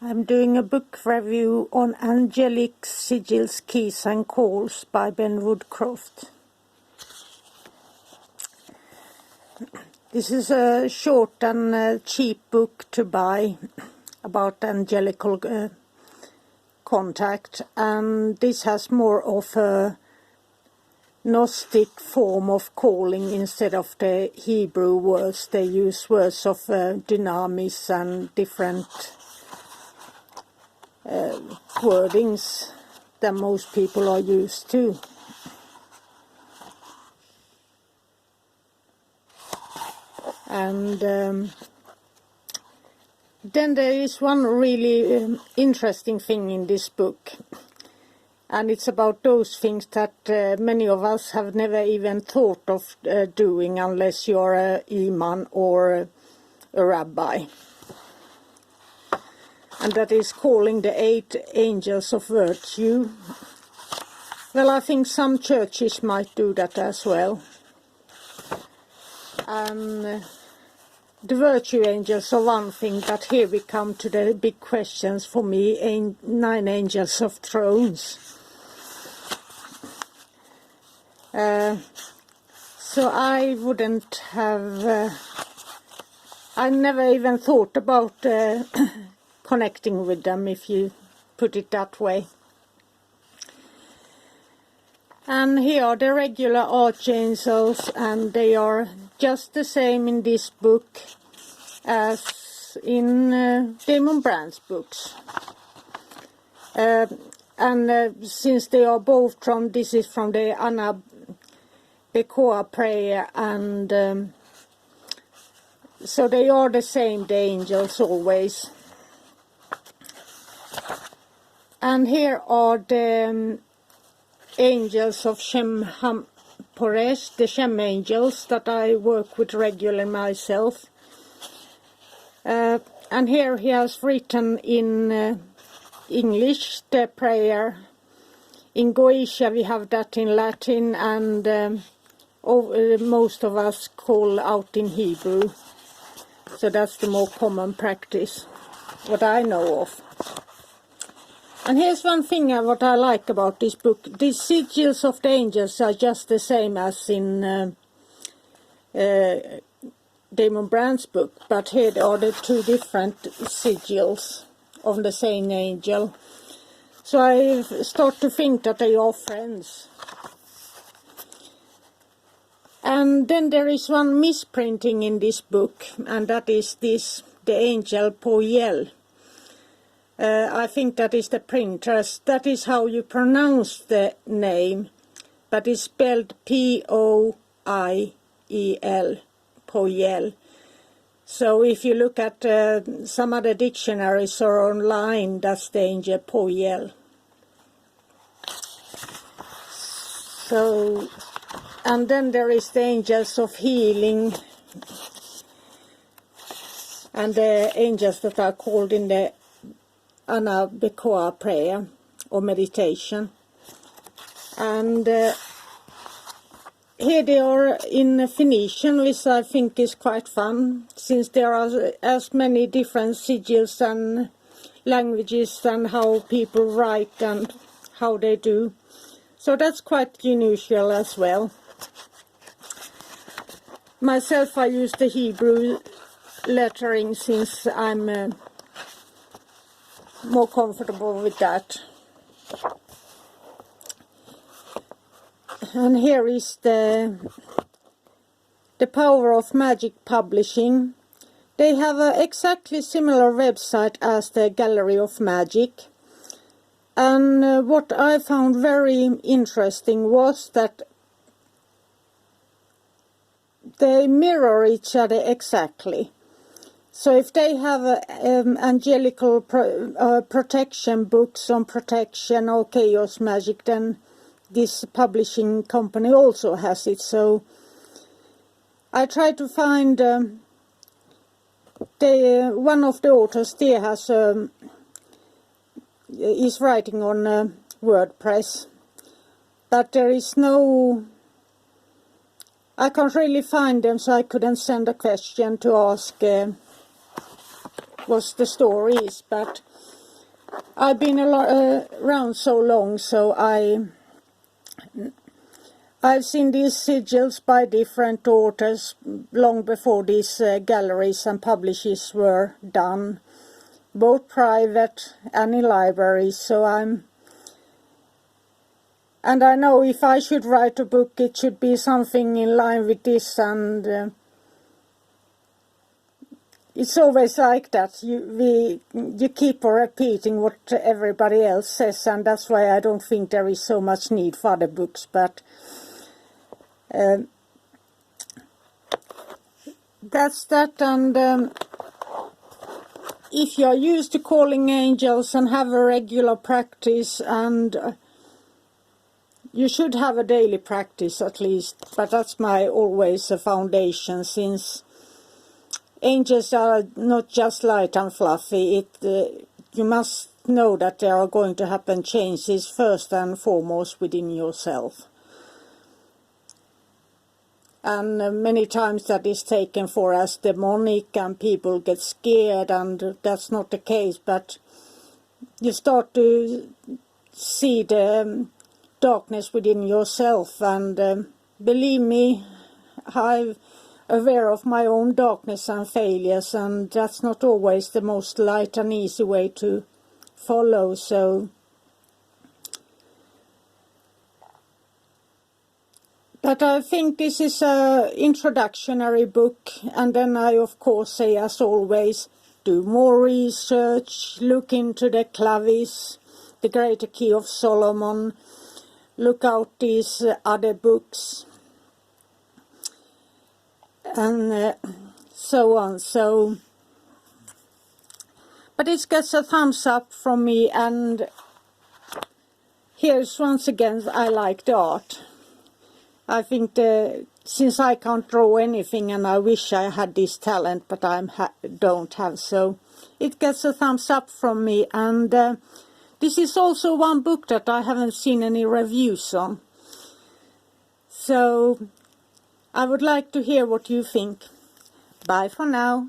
I'm doing a book review on Angelic, Sigils, Keys and Calls by Ben Woodcroft. This is a short and cheap book to buy about angelical contact, and this has more of a Gnostic form of calling instead of the Hebrew words. They use words of dynamis and different wordings that most people are used to. And then there is one really interesting thing in this book, and it's about those things that many of us have never even thought of doing unless you're an imam or a rabbi. And that is calling the 8 angels of virtue. Well, I think some churches might do that as well. And the virtue angels are one thing, but here we come to the big questions for me, 9 angels of thrones. So I wouldn't have, I never even thought about connecting with them, if you put it that way. And here are the regular archangels, and they are just the same in this book as in Damon Brand's books. Since they are both from, this is from the Anna Bekoa prayer, and so they are the same, the angels always. And here are the angels of Shem Poresh, the Shem angels that I work with regularly myself. And here he has written in English the prayer. In Goetia we have that in Latin, and most of us call out in Hebrew. So that's the more common practice, what I know of. And here's one thing what I like about this book. These sigils of the angels are just the same as in Damon Brand's book, but here are the 2 different sigils of the same angel. So I start to think that they are friends. And then there is one misprinting in this book, and that is this, the angel Poyel. I think that is the printers. That is how you pronounce the name, but it's spelled Poiel, Poyel. So if you look at some other dictionaries or online, that's the angel Poyel. So, and then there is the angels of healing, and the angels that are called in the Anna Bekoa prayer or meditation. And here they are in Phoenician, which I think is quite fun, since there are as many different sigils and languages and how people write and how they do. So that's quite unusual as well. Myself, I use the Hebrew lettering since I'm more comfortable with that. And here is the Power of Magic Publishing. They have an exactly similar website as the Gallery of Magic. And what I found very interesting was that they mirror each other exactly. So if they have angelical protection books on protection or chaos magic, then this publishing company also has it. So I tried to find one of the authors there has is writing on WordPress, but there is no, I can't really find them, so I couldn't send a question to ask what the story is. But I've been around so long, so I've seen these sigils by different authors long before these galleries and publishers were done, both private and in libraries. So and I know if I should write a book, it should be something in line with this, and it's always like that. You keep repeating what everybody else says, and that's why I don't think there is so much need for other books. But that's that. And if you're used to calling angels and have a regular practice, and you should have a daily practice at least, but that's my always a foundation, since angels are not just light and fluffy. You must know that there are going to happen changes first and foremost within yourself. And many times that is taken for as demonic and people get scared, and that's not the case. But you start to see the darkness within yourself, and believe me, I'm aware of my own darkness and failures, and that's not always the most light and easy way to follow. So but I think this is a introductionary book, and then I of course say, as always, do more research, look into the clavis, the Greater Key of Solomon, look out these other books, and so on. So, but it gets a thumbs up from me, and here's once again, I like the art. I think since I can't draw anything, and I wish I had this talent, but I don't have, so it gets a thumbs up from me. And this is also one book that I haven't seen any reviews on. So I would like to hear what you think. Bye for now.